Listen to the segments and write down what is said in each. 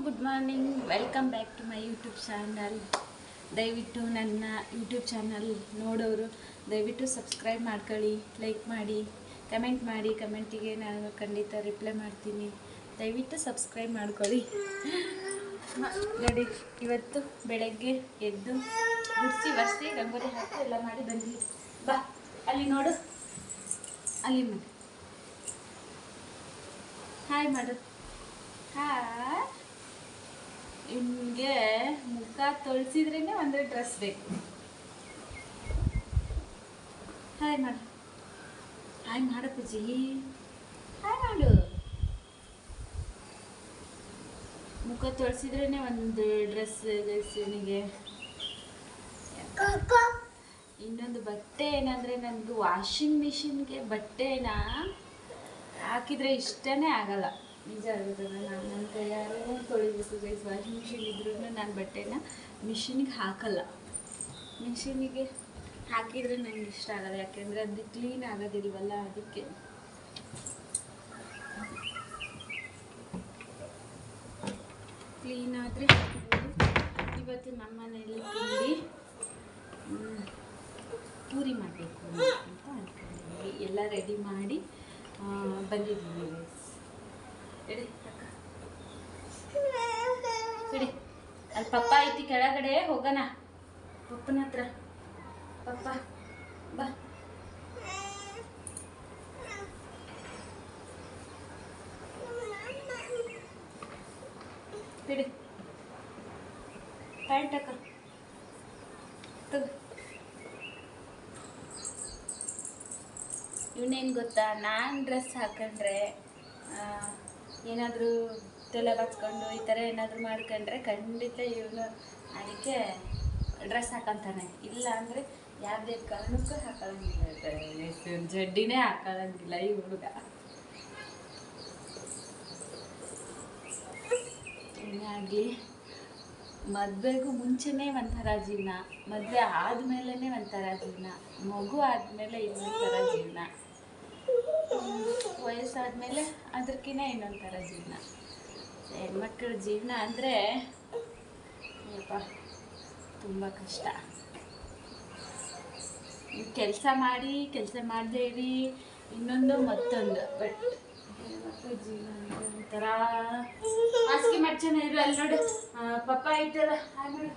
Good morning, welcome back to my YouTube channel. ದಯವಿಟ್ಟು ನನ್ನ YouTube channel ನೋಡೋರು ದಯವಿಟ್ಟು ಸಬ್ಸ್ಕ್ರೈಬ್ ಮಾಡ್ಕೊಳ್ಳಿ, ಲೈಕ್ ಮಾಡಿ, ಕಮೆಂಟ್ ಮಾಡಿ. ಕಮೆಂಟಿಗೆ ನಾನು ಖಂಡಿತ ರಿಪ್ಲೈ ಮಾಡ್ತೀನಿ. ದಯವಿಟ್ಟು ಸಬ್ಸ್ಕ್ರೈಬ್ ಮಾಡ್ಕೊಳ್ಳಿ. ನೋಡಿ, ಇವತ್ತು ಬೆಳಗ್ಗೆ ಎದ್ದು ಗುಡಿಸಿ ಒರೆಸಿ ರಂಗೋಲಿ ಹಾಕಿ ಎಲ್ಲ ಮಾಡಿ ಬಂದ್ವಿ. ಬಾ, ಅಲ್ಲಿ ನೋಡು, ಅಲ್ಲಿ ಮಾಡಿ, ಹಾಯ್ ಮಾಡು. ಹಾಯ್. ನಿಮಗೆ ಮುಖ ತೊಳ್ಸಿದ್ರೇ ಒಂದು ಡ್ರೆಸ್ ಬೇಕು. ಹಾಯ್ ಮಾಡು, ಹಾಯ್ ಮಾಡು ಪೂಜಿ, ಹಾಯ್ ಮಾಡು. ಮುಖ ತೊಳ್ಸಿದ್ರೇ ಒಂದು ಡ್ರೆಸ್ ಗೈಸಿನಿಗೆ. ಇನ್ನೊಂದು ಬಟ್ಟೆ ಏನಂದರೆ, ನನಗೆ ವಾಷಿಂಗ್ ಮಿಷಿನ್ಗೆ ಬಟ್ಟೆನ ಹಾಕಿದರೆ ಇಷ್ಟನೇ ಆಗಲ್ಲ. ನಿಜ ಆಗುತ್ತಲ್ಲ, ನನ್ನ ಕೈಯಾರು ತೊಳಿಬೇಕು ಗೈಸ್. ವಾಷಿಂಗ್ ಮಿಷಿನ್ ಇದ್ರೂ ನಾನು ಬಟ್ಟೆನ ಮಿಷಿನಿಗೆ ಹಾಕಲ್ಲ. ಮಿಷಿನಿಗೆ ಹಾಕಿದರೆ ನನಗೆ ಇಷ್ಟ ಆಗಲ್ಲ, ಯಾಕೆಂದರೆ ಅದು ಕ್ಲೀನ್ ಆಗೋದಿಲ್ವಲ್ಲ, ಅದಕ್ಕೆ. ಕ್ಲೀನ್ ಆದರೆ ಇವತ್ತು ನಮ್ಮ ಮನೆಯಲ್ಲಿ ತಿಂಡಿ ಪೂರಿ ಮಾಡಬೇಕು ಅಂತ ಅಂದ್ಕೊಂಡಿದ್ದೀವಿ. ಎಲ್ಲ ರೆಡಿ ಮಾಡಿ ಬಂದಿದ್ದೀವಿ ಗೈಸ್. ಎಡಿ ಅಕ್ಕ, ಎಡಿ. ಅಲ್ಲಿ ಪಪ್ಪ ಐತಿ ಕೆಳಗಡೆ, ಹೋಗೋಣ ಪಪ್ಪನ ಹತ್ರ. ಪಪ್ಪ ಬಾ. ಬಿಡಿ, ಪ್ಯಾಂಟ್ ಅಕ್ಕ ತಗೋ. ಇವನೇನು ಗೊತ್ತಾ, ನಾನು ಡ್ರೆಸ್ ಹಾಕೊಂಡ್ರೆ ಏನಾದರೂ ತಲೆ ಬಚ್ಕೊಂಡು ಈ ಥರ ಏನಾದರೂ ಮಾಡ್ಕೊಂಡ್ರೆ ಖಂಡಿತ ಇವನು ಅದಕ್ಕೆ ಡ್ರೆಸ್ ಹಾಕೊಂತಾನೆ. ಇಲ್ಲ ಅಂದರೆ ಯಾವುದೇ ಕಾರಣಕ್ಕೂ ಹಾಕೊಳ್ಳಂಗಿಲ್ಲ, ಜಡ್ಡಿನೇ ಹಾಕೊಳ್ಳಂಗಿಲ್ಲ ಈ ಹುಡುಗ. ಏನಾಗಲಿ, ಮದುವೆಗೂ ಮುಂಚೆನೇ ಒಂಥರ ಜೀವನ, ಮದುವೆ ಆದಮೇಲೆ ಒಂಥರ ಜೀವನ, ಮಗು ಆದಮೇಲೆ ಇನ್ನೊಂಥರ ಜೀವನ, ವಯಸ್ಸಾದಮೇಲೆ ಅದಕ್ಕಿಂತ ಇನ್ನೊಂದು ಥರ ಜೀವನ. ಹೆಣ್ಮಕ್ಳ ಜೀವನ ಅಂದರೆ ಯಪ್ಪ ತುಂಬ ಕಷ್ಟ. ಕೆಲಸ ಮಾಡಿ, ಕೆಲಸ ಮಾಡದೇ ಇರಿ, ಇನ್ನೊಂದು ಮತ್ತೊಂದು. ಬಟ್ ಹೆಣ್ಮಕ್ಳ ಜೀವನ ಅಂದರೆ ಒಂಥರ ಹಾಸಿಗೆ ಮಡ್ಚನೆ ಇರು. ಅಲ್ಲಿ ನೋಡಿ ಪಪ್ಪ ಐತಲ್ಲ, ಹಾಗೆ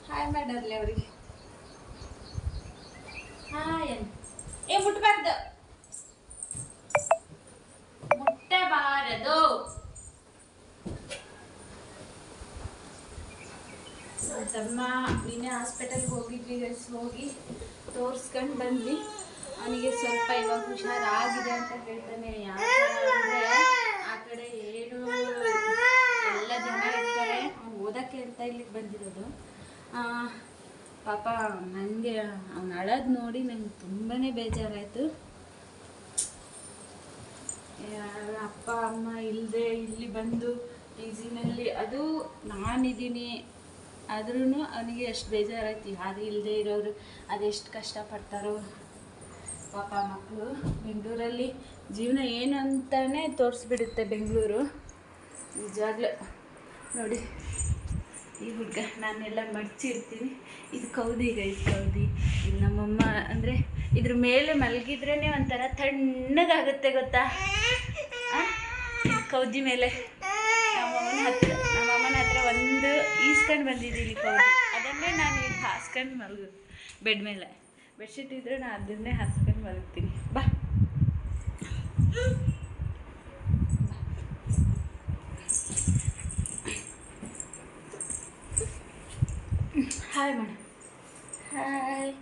ಹಾಯ್ ಮಾಡರ್ಲಿ ಅವ್ರಿಗೆ. ಹಾಯ್ ಏ ಮುಟ್ಟಬಾರ್ದು, ಮುಟ್ಟಬಾರದು. ತಮ್ಮ ನಿನ್ನೆ ಹಾಸ್ಪಿಟಲ್ಗೆ ಹೋಗಿದ್ವಿ ಗೈಸ್. ಹೋಗಿ ತೋರಿಸ್ಕೊಂಡು ಬಂದ್ವಿ. ಅವನಿಗೆ ಸ್ವಲ್ಪ ಇವಾಗ ಹುಷಾರಾಗಿದೆ ಅಂತ ಹೇಳ್ತಾನೆ. ಯಾಕಂದರೆ ಆ ಕಡೆ ಏನು ಎಲ್ಲ ಜನ ಇರ್ತಾರೆ, ಅವ್ನು ಓದೋಕ್ಕೆ ಅಂತ ಇಲ್ಲಿಗೆ ಬಂದಿರೋದು. ಪಾಪ ನನಗೆ ಅವ್ನು ಅಳೋದು ನೋಡಿ ನಂಗೆ ತುಂಬಾ ಬೇಜಾರಾಯಿತು. ಅಪ್ಪ ಅಮ್ಮ ಇಲ್ಲದೆ ಇಲ್ಲಿ ಬಂದು ಈಸಿನಲ್ಲಿ, ಅದು ನಾನಿದ್ದೀನಿ ಆದ್ರೂ ಅವನಿಗೆ ಎಷ್ಟು ಬೇಜಾರಾಯ್ತು. ಯಾರು ಇಲ್ಲದೆ ಇರೋರು ಅದೆಷ್ಟು ಕಷ್ಟಪಡ್ತಾರೋ ಪಾಪ ಮಕ್ಕಳು. ಬೆಂಗಳೂರಲ್ಲಿ ಜೀವನ ಏನು ಅಂತಲೇ ತೋರಿಸ್ಬಿಡುತ್ತೆ ಬೆಂಗಳೂರು, ನಿಜವಾಗ್ಲೂ. ನೋಡಿ ಈ ಹುಡುಗ, ನಾನೆಲ್ಲ ಮಡಚಿರ್ತೀನಿ. ಇದು ಕೌದಿ ಗೈಸ್, ಕೌದಿ. ಇದು ನಮ್ಮಮ್ಮ ಅಂದರೆ ಇದ್ರ ಮೇಲೆ ಮಲಗಿದ್ರೇ ಒಂಥರ ತಣ್ಣಗಾಗುತ್ತೆ ಗೊತ್ತಾ. ಕೌದಿ ಮೇಲೆ ನಮ್ಮಮ್ಮನ ಹತ್ರ ಒಂದು ಈಸ್ಕೊಂಡು ಬಂದಿದ್ದೀನಿ ಕೌದಿ. ಅದನ್ನೇ ನಾನು ಈಗ ಹಾಸ್ಕೊಂಡು ಮಲಗೋದು ಬೆಡ್ ಮೇಲೆ. ಬೆಡ್ಶೀಟ್ ಇದ್ದರೆ ನಾನು ಅದನ್ನೇ ಹಾಸ್ಕೊಂಡು ಮಲಗ್ತೀನಿ. ಬಾ, ಹಾಯ್ ಮಾಡು, ಹಾಯ್.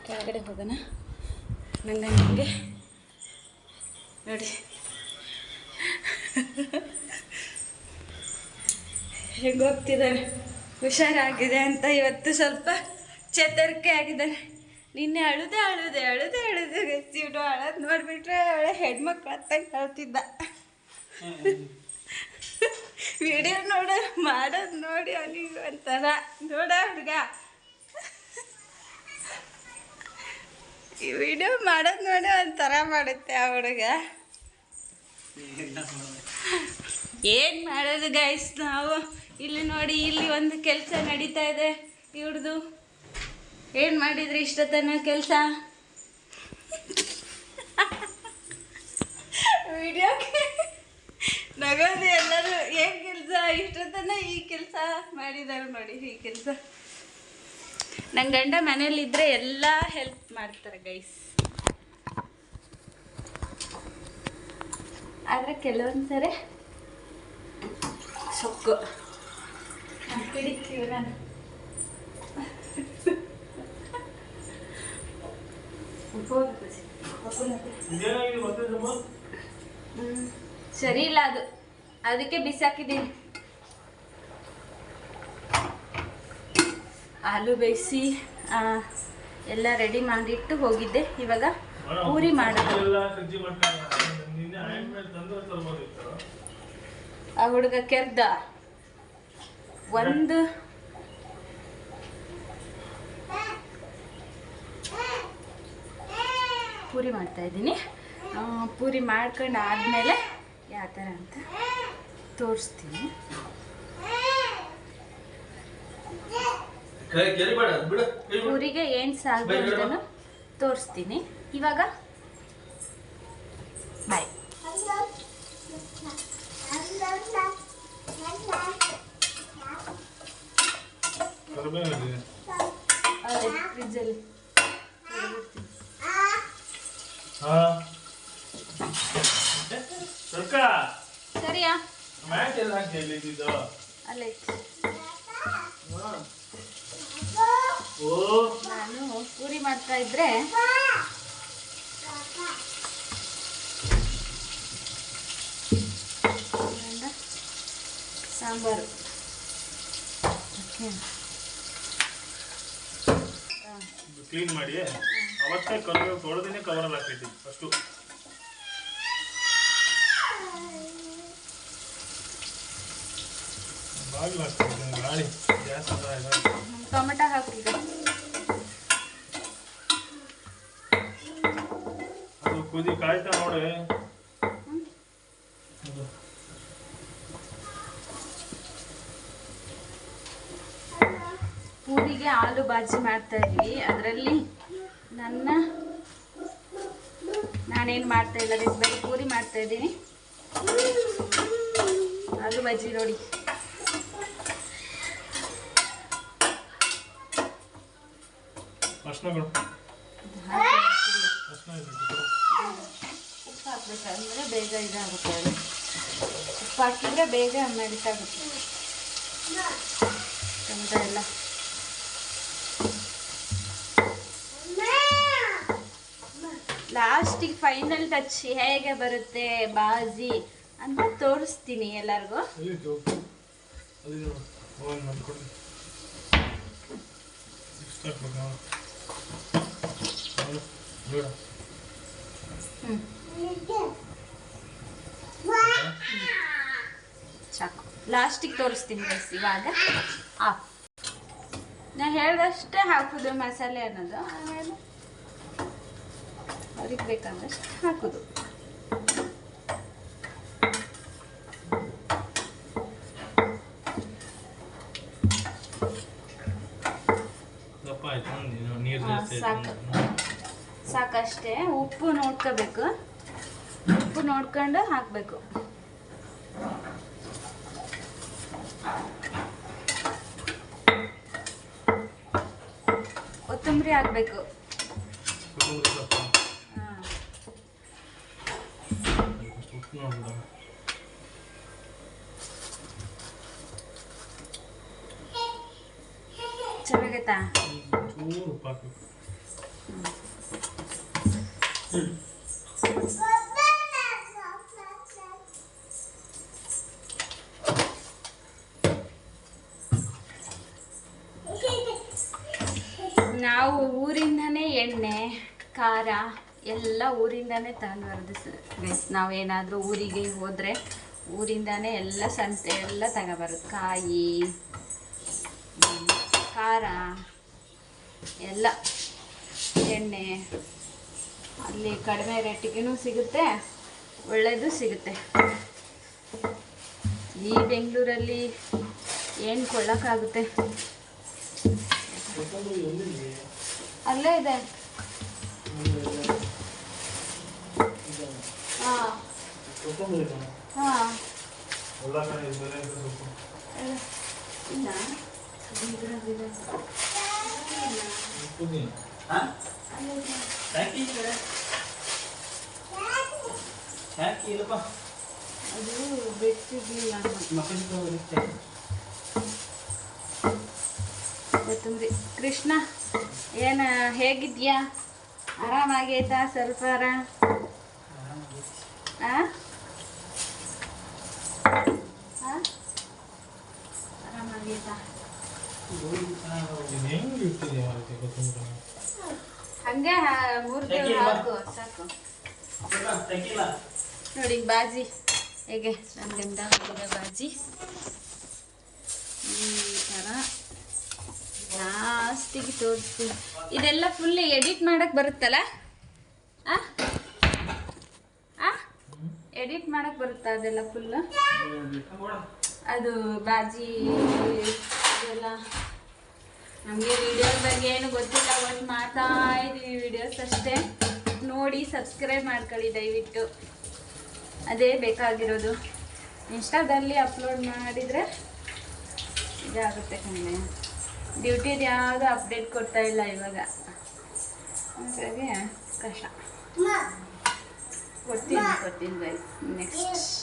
ಕೆಳಗಡೆ ಹೋಗೋಣ. ನನಗೆ ನೋಡಿ ಹೆಂಗೆ ಹೋಗ್ತಿದ್ದಾನೆ. ಹುಷಾರಾಗಿದೆ ಅಂತ ಇವತ್ತು ಸ್ವಲ್ಪ ಚೇತರಿಕೆ ಆಗಿದ್ದಾನೆ. ನಿನ್ನೆ ಅಳುದೆ ಇವನು ಅಳೋದು ನೋಡಿಬಿಟ್ರೆ ಒಳ್ಳೆ ಹೆಣ್ಮಕ್ಳು ಹತ್ತಂಗೆ ಅಳ್ತಿದ್ದ. ವಿಡಿಯೋ ಮಾಡೋದು ನೋಡಿ ಅವನಿಗೆ ಒಂಥರ ನೋಡ ಹುಡುಗ ಈ ವಿಡಿಯೋ ಮಾಡೋದು ನೋಡಿ ಒಂಥರ ಮಾಡುತ್ತೆ ಆ ಹುಡುಗ. ಏನು ಮಾಡೋದು ಗೈಸ್, ನಾವು ಇಲ್ಲಿ ನೋಡಿ ಇಲ್ಲಿ ಒಂದು ಕೆಲಸ ನಡೀತಾ ಇದೆ ಇವ್ರದು. ಏನು ಮಾಡಿದ್ರಿ ಇಷ್ಟೊತ್ತನ ಕೆಲಸ? ವಿಡಿಯೋಕ್ಕೆ ನಗೋದು ಎಲ್ಲರೂ. ಏನು ಕೆಲಸ ಇಷ್ಟೊತ್ತನ ಈ ಕೆಲಸ ಮಾಡಿದ್ದಾರೆ ನೋಡಿ. ಈ ಕೆಲಸ ನನ್ನ ಗಂಡ ಮನೇಲಿದ್ದರೆ ಎಲ್ಲ ಹೆಲ್ಪ್ ಮಾಡ್ತಾರೆ ಗೈಸ್. ಆದರೆ ಕೆಲವೊಂದು ಸರಿ ಸೊಕ್ಕು ಹಿಡಿತೀವಿ ನಾನು. ಸರಿ ಇಲ್ಲ ಅದು, ಅದಕ್ಕೆ ಬಿಸಾಕಿದ್ದೀನಿ. ಆಲೂ ಬೇಯಿಸಿ ಎಲ್ಲ ರೆಡಿ ಮಾಡಿಟ್ಟು ಹೋಗಿದ್ದೆ. ಇವಾಗ ಪೂರಿ ಮಾಡೋದು. ಆ ಹುಡುಗ ಕೆರ್ದ ಒಂದು ಪೂರಿ ಮಾಡ್ತಾ ಇದ್ದೀನಿ. ಪೂರಿ ಮಾಡ್ಕೊಂಡು ಆದಮೇಲೆ ಯಾವ ಥರ ಅಂತ ತೋರಿಸ್ತೀನಿ. ಪೂರಿಗೆ ಏನು ಸಾಗು ಅಂತಲೂ ತೋರಿಸ್ತೀನಿ. ಇವಾಗ ಬಾಯ್. ಫ್ರಿಜ್ಜಲ್ಲಿ ಸರಿಯಾ? ಅಲ್ಲೇ ನಾನು ಪೂರಿ ಮಾಡ್ತಾ ಇದ್ರೆ ಸಾಂಬಾರು ಕ್ಲೀನ್ ಮಾಡಿ ಅವತ್ತೇ ಕರ್ಬೇವು ತೊಳೆದಿನೇ ಕವರಲ್ಲಿ ಹಾಕಿದ್ದೀನಿ ಫಸ್ಟು. ಬಾಗಿಲು ಹಾಕ್ತಿದ್ದೀನಿ, ಗಾಳಿ ಗ್ಯಾಸ್ ಟೊಮೆಟೊ ಹಾಕಿದೆ. ಅದು ಕುದಿ ಕಾಯ್ತಾ ನೋಡಿ. ಪೂರಿಗೆ ಆಲೂ ಬಾಜಿ ಮಾಡ್ತಾ ಇದ್ವಿ. ಅದರಲ್ಲಿ ನಾನೇನು ಮಾಡ್ತಾ ಇಲ್ಲ, ಬರೀ ಪೂರಿ ಮಾಡ್ತಾ ಇದ್ದೀನಿ. ಆಲೂ ಬಾಜಿ ನೋಡಿ. ಉಪ್ಪು ಹಾಕ್ಬೇಕಂದ್ರೆ ಬೇಗ ಇದಾಗುತ್ತೆ. ಅದು ಉಪ್ಪು ಹಾಕಿದ್ರೆ ಬೇಗ ಮೆಲ್ಟಾಗುತ್ತೆ ಟೊಮೆಟೊ ಎಲ್ಲ. ಲಾಸ್ಟಿಗೆ ಫೈನಲ್ ಟಚ್ ಹೇಗೆ ಬರುತ್ತೆ ಬಾಜಿ ಅಂತ ತೋರಿಸ್ತೀನಿ ಎಲ್ಲರಿಗೂ. ಸಾಕು, ಲಾಸ್ಟಿಗೆ ತೋರಿಸ್ತೀನಿ ಗೈಸ್. ಇವಾಗ ನಾ ಹೇಳ್ದಷ್ಟೇ ಹಾಕೋದು ಮಸಾಲೆ ಅನ್ನೋದು. ಆಮೇಲೆ ಅವ್ರಿಗೆ ಬೇಕಾದಷ್ಟು ಹಾಕೋದು. ಸಾಕಷ್ಟೇ. ಉಪ್ಪು ನೋಡ್ಕೋಬೇಕು, ಉಪ್ಪು ನೋಡ್ಕೊಂಡು ಹಾಕಬೇಕು. ಕೊತ್ತಂಬರಿ ಹಾಕಬೇಕು. ಚೆನ್ನಾಗೈತಾ? ನಾವು ಊರಿಂದನೇ ಎಣ್ಣೆ ಖಾರ ಎಲ್ಲ ಊರಿಂದನೇ ತಗೊಂಡು ಬರೋದು ಗೈಸ್. ನಾವೇನಾದರೂ ಊರಿಗೆ ಹೋದರೆ ಊರಿಂದಾನೇ ಎಲ್ಲ ಸಂತೆ ಎಲ್ಲ ತಗೊಬರೋದು, ಕಾಯಿ, ಖಾರ ಎಲ್ಲ, ಎಣ್ಣೆ. ಅಲ್ಲಿ ಕಡಿಮೆ ರೇಟಿಗೂ ಸಿಗುತ್ತೆ, ಒಳ್ಳೆಯದು ಸಿಗುತ್ತೆ. ಈ ಬೆಂಗಳೂರಲ್ಲಿ ಏನು ಕೊಳ್ಳೋಕ್ಕಾಗುತ್ತೆ? ಅಲ್ಲೇ ಇದೆ. ಹಾಂ ಹಾಂ ಇಲ್ಲ ಅದು ಬಿಟ್ಟಿರಲಿಲ್ಲ. ಕೊತ್ತಂಬರಿ. ಕೃಷ್ಣ ಏನು ಹೇಗಿದ್ಯಾ? ಆರಾಮಾಗೈತಾ? ಸ್ವಲ್ಪ ಆರಾಮಾಗೈತಾ? ಹಂಗೆ 3 ದಿನ ಹಾಕು ಸಾಕು. ನೋಡಿ ಬಾಜಿ ಹೇಗೆ ನನ್ನ ಗಂಡ ಮಾಡಿದ ಬಾಜಿ ಈ ಥರ ಲಾಸ್ಟಿಗೆ ತೋರಿಸ್ತೀನಿ. ಇದೆಲ್ಲ ಫುಲ್ ಎಡಿಟ್ ಮಾಡೋಕ್ಕೆ ಬರುತ್ತಲ್ಲ? ಎಡಿಟ್ ಮಾಡೋಕ್ಕೆ ಬರುತ್ತಾ ಅದೆಲ್ಲ ಫುಲ್ಲು? ಅದು ಬಾಜಿ ಇದೆಲ್ಲ ನಮಗೆ ವಿಡಿಯೋದ ಬಗ್ಗೆ ಏನು ಗೊತ್ತಿಲ್ಲ, ಒಟ್ಟು ಮಾಡ್ತಾ ಇದ್ದೀವಿ ವಿಡಿಯೋಸ್ ಅಷ್ಟೇ. ನೋಡಿ ಸಬ್ಸ್ಕ್ರೈಬ್ ಮಾಡ್ಕೊಳ್ಳಿ ದಯವಿಟ್ಟು, ಅದೇ ಬೇಕಾಗಿರೋದು. ಇನ್ಸ್ಟಾದಲ್ಲಿ ಅಪ್ಲೋಡ್ ಮಾಡಿದರೆ ಇದಾಗುತ್ತೆ ಕಣ್ಣೆ. ಡ್ಯೂಟಿದು ಯಾವುದು ಅಪ್ಡೇಟ್ ಕೊಡ್ತಾ ಇಲ್ಲ ಇವಾಗ, ಹಾಗಾಗಿ ಕಷ್ಟ. ಕೊಡ್ತೀನಿ ಬೈ ನೆಕ್ಸ್ಟ್.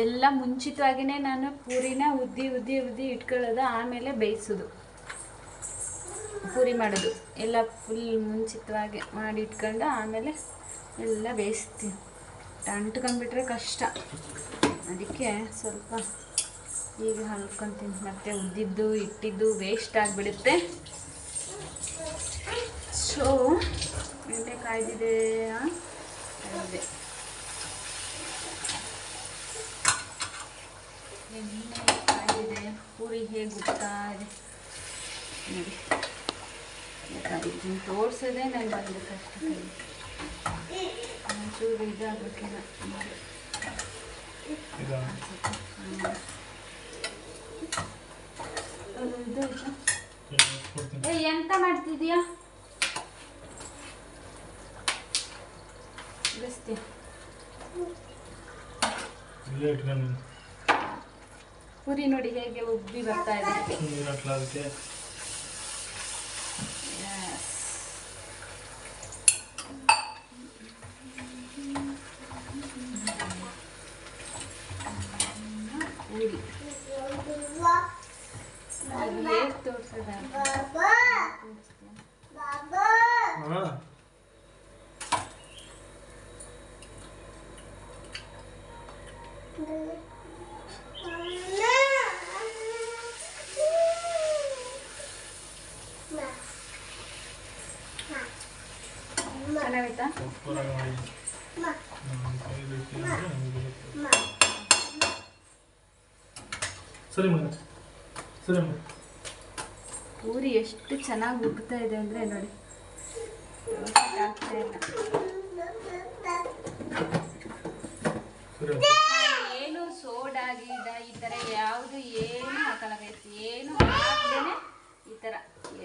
ಎಲ್ಲ ಮುಂಚಿತವಾಗಿಯೇ ನಾನು ಪೂರಿನ ಉದ್ದಿ ಇಟ್ಕೊಳ್ಳೋದು, ಆಮೇಲೆ ಬೇಯಿಸೋದು. ಪೂರಿ ಮಾಡೋದು ಎಲ್ಲ ಫುಲ್ ಮುಂಚಿತವಾಗಿ ಮಾಡಿ ಇಟ್ಕೊಂಡು ಆಮೇಲೆ ಎಲ್ಲ ಬೇಯಿಸ್ತೀನಿ. ಅಂಟ್ಕೊಂಡ್ಬಿಟ್ರೆ ಕಷ್ಟ, ಅದಕ್ಕೆ ಸ್ವಲ್ಪ ಈಗ ಹಲ್ಕೊತೀನಿ. ಮತ್ತು ಉದ್ದಿದ್ದು ಇಟ್ಟಿದ್ದು ವೇಸ್ಟ್ ಆಗಿಬಿಡುತ್ತೆ. ಸೊ ಎಣ್ಣೆ ಕಾಯ್ದಿದೆ, ಕಾಯ್ದಿದೆ. ಎಣ್ಣೆ ಕಾಯ್ದಿದೆ. ಪೂರಿ ಹೇಗೆ ಉಡ್ತಾ ಇದೆ ನೋಡಿ. ಬೇಕಾಗಿದ್ದೀನಿ ತೋರಿಸೋದೇ ನಂಗೆ ಬಂದು ಕಷ್ಟ. ಒಂಚೂರು ಇದಾಗಬೇಕಿಲ್ಲ. ಎಂತ ಮಾಡ್ತಿದೀಯಾ? ಪೂರಿ ನೋಡಿ ಹೇಗೆ ಉಬ್ಬಿ ಬರ್ತಾ ಇದೆ. ಹೇಗೆ ತೋರಿಸೋದ? ಚೆನ್ನಾಗೈತಾ? ಪೂರಿ ಎಷ್ಟು ಚೆನ್ನಾಗಿ ಉಬ್ತಾ ಇದೆ ಅಂದರೆ ನೋಡಿ, ಆಗ್ತಾ ಇಲ್ಲ. ಏನು ಸೋಡಾ ಗೀಡ ಈ ಥರ ಯಾವುದು ಏನು ಹಾಕಲ್ಲ, ಏನು ಹಾಕ್ದೇನೆ ಈ ಥರ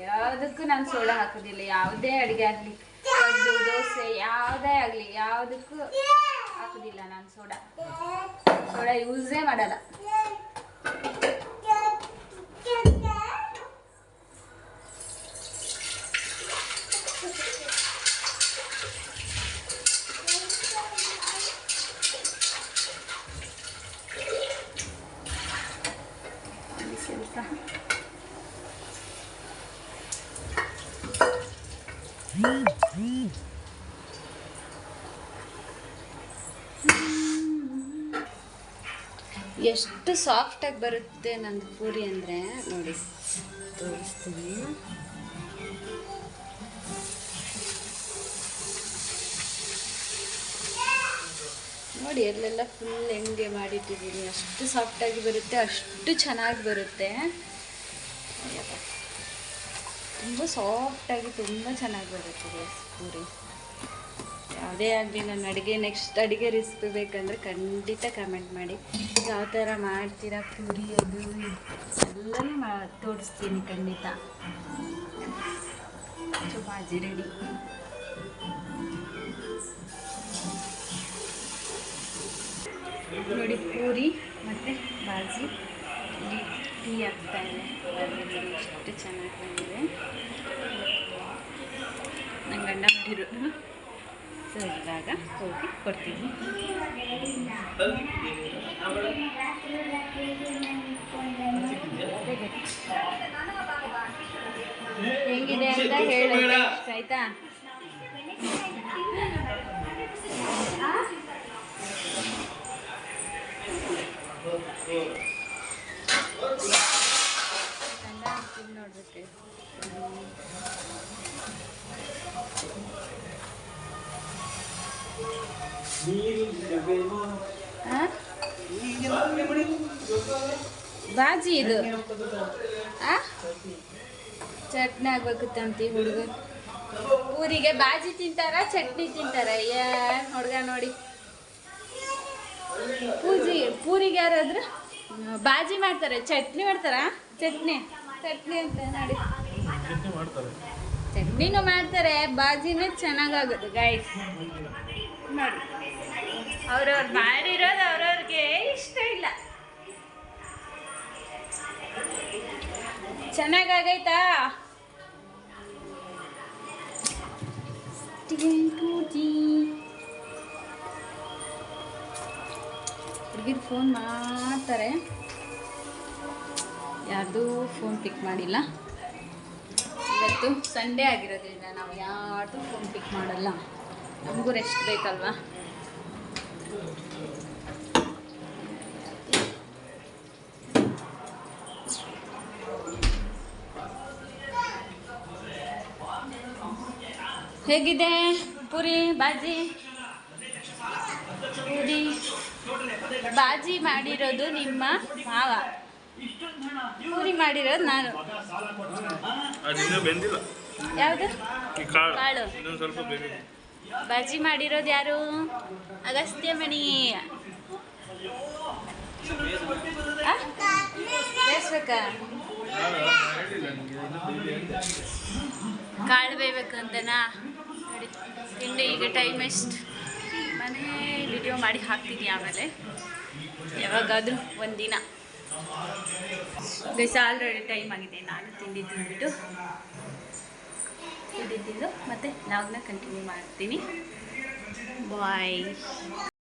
ಯಾವುದಕ್ಕೂ ನಾನು ಸೋಡಾ ಹಾಕೋದಿಲ್ಲ. ಯಾವುದೇ ಅಡುಗೆ ಆಗಲಿ, ಪಡ್ಡು ದೋಸೆ ಯಾವುದೇ ಆಗಲಿ ಯಾವುದಕ್ಕೂ ಹಾಕೋದಿಲ್ಲ ನಾನು ಸೋಡಾ ಯೂಸೇ ಮಾಡಲ್ಲ. ಎಷ್ಟು ಸಾಫ್ಟಾಗಿ ಬರುತ್ತೆ ನಂದು ಪೂರಿ ಅಂದರೆ ನೋಡಿ ತೋರಿಸ್ತೀನಿ. ನೋಡಿ ಎಲ್ಲೆಲ್ಲ ಫುಲ್ ಹೆಂಗೆ ಮಾಡಿಟ್ಟಿದ್ದೀನಿ, ಅಷ್ಟು ಸಾಫ್ಟಾಗಿ ಬರುತ್ತೆ, ಅಷ್ಟು ಚೆನ್ನಾಗಿ ಬರುತ್ತೆ. ತುಂಬ ಸಾಫ್ಟಾಗಿ ತುಂಬ ಚೆನ್ನಾಗಿ ಬರುತ್ತೆ ಪೂರಿ. ಯಾವುದೇ ಆಗಲಿ ನನ್ನ ನೆಕ್ಸ್ಟ್ ಅಡುಗೆ ರೆಸಿಪಿ ಬೇಕಂದರೆ ಖಂಡಿತ ಕಮೆಂಟ್ ಮಾಡಿ. ಯಾವ ಥರ ಮಾಡ್ತೀರಾ ಪೂರಿ ಅದು ಎಲ್ಲನೂ ತೋರಿಸ್ತೀನಿ ಖಂಡಿತ. ಬಾಜಿ ರೆಡಿ. ನೋಡಿ ಪೂರಿ ಮತ್ತು ಬಾಜಿ ಟೀ ಆಗ್ತಾ ಇದೆ. ಎಷ್ಟು ಚೆನ್ನಾಗಿ ಬಂದಿದೆ. ನನ್ನ ಗಂಡ ಮಾಡಿರೋದು. ಸೊ ಇವಾಗ ಹೋಗಿ ಕೊಡ್ತೀನಿ. ಹೆಂಗಿದೆ ಅಂತ ಹೇಳಿ ಆಯ್ತಾ? ನೋಡ್ಬೇಕು. ಬಾಜಿ ಇದು ಚಟ್ನಿ ಆಗ್ಬೇಕಂತಿ ಹುಡುಗ. ಊರಿಗೆ ಬಾಜಿ ತಿಂತಾರ ಚಟ್ನಿ ತಿಂತಾರ? ಹುಡುಗ ನೋಡಿ ಪೂರಿಗೆ ಯಾರಾದ್ರೂ ಬಾಜಿ ಮಾಡ್ತಾರೆ, ಚಟ್ನಿ ಮಾಡ್ತಾರ. ಚಟ್ನಿ ಅಂತ ನೋಡಿ, ಚಟ್ನಿನೂ ಮಾಡ್ತಾರೆ, ಬಾಜಿನೂ ಚೆನ್ನಾಗಾಗುತ್ತೆ ಗೈಸ್. ನೋಡಿ ಅವ್ರವ್ರು ಮಾಡಿರೋದು ಅವ್ರವ್ರಿಗೆ ಇಷ್ಟ ಇಲ್ಲ. ಚೆನ್ನಾಗಾಗೈತಾ? ಹುಡುಗಿರು ಫೋನ್ ಮಾಡ್ತಾರೆ, ಯಾರ್ದು ಫೋನ್ ಪಿಕ್ ಮಾಡಿಲ್ಲ. ಇವತ್ತು ಸಂಡೇ ಆಗಿರೋದ್ರಿಂದ ನಾವು ಯಾರ್ದು ಫೋನ್ ಪಿಕ್ ಮಾಡಲ್ಲ, ನಮಗೂ ರೆಸ್ಟ್ ಬೇಕಲ್ವಾ. ಹೇಗಿದೆ ಪೂರಿ ಬಾಜಿ? ಪೂರಿ ಬಾಜಿ ಮಾಡಿರೋದು ನಿಮ್ಮ ಮಾವ, ಪೂರಿ ಮಾಡಿರೋದು ನಾನು. ಯಾವುದು ಕಾಳು? ಬಾಜಿ ಮಾಡಿರೋದು ಯಾರು? ಅಗಸ್ತ್ಯಮಣಿ. ಬೇಯಿಸ್ಬೇಕಾ? ಕಾಳು ಬೇಯಬೇಕು ಅಂತನಾ? ನೋಡಿ ತಿಂಡಿ. ಈಗ ಟೈಮ್ ಎಷ್ಟು? ಮನೆ ವಿಡಿಯೋ ಮಾಡಿ ಹಾಕ್ತೀನಿ ಆಮೇಲೆ, ಯಾವಾಗಾದರೂ ಒಂದಿನ. ಗೈಸ್ ಆಲ್ರೆಡಿ ಟೈಮ್ ಆಗಿದೆ. ನಾನು ತಿಂಡಿ ತಿಂದ್ಬಿಟ್ಟು ಮತ್ತೆ ಲಾಗ್ನ ಕಂಟಿನ್ಯೂ ಮಾಡ್ತೀನಿ. ಬಾಯ್.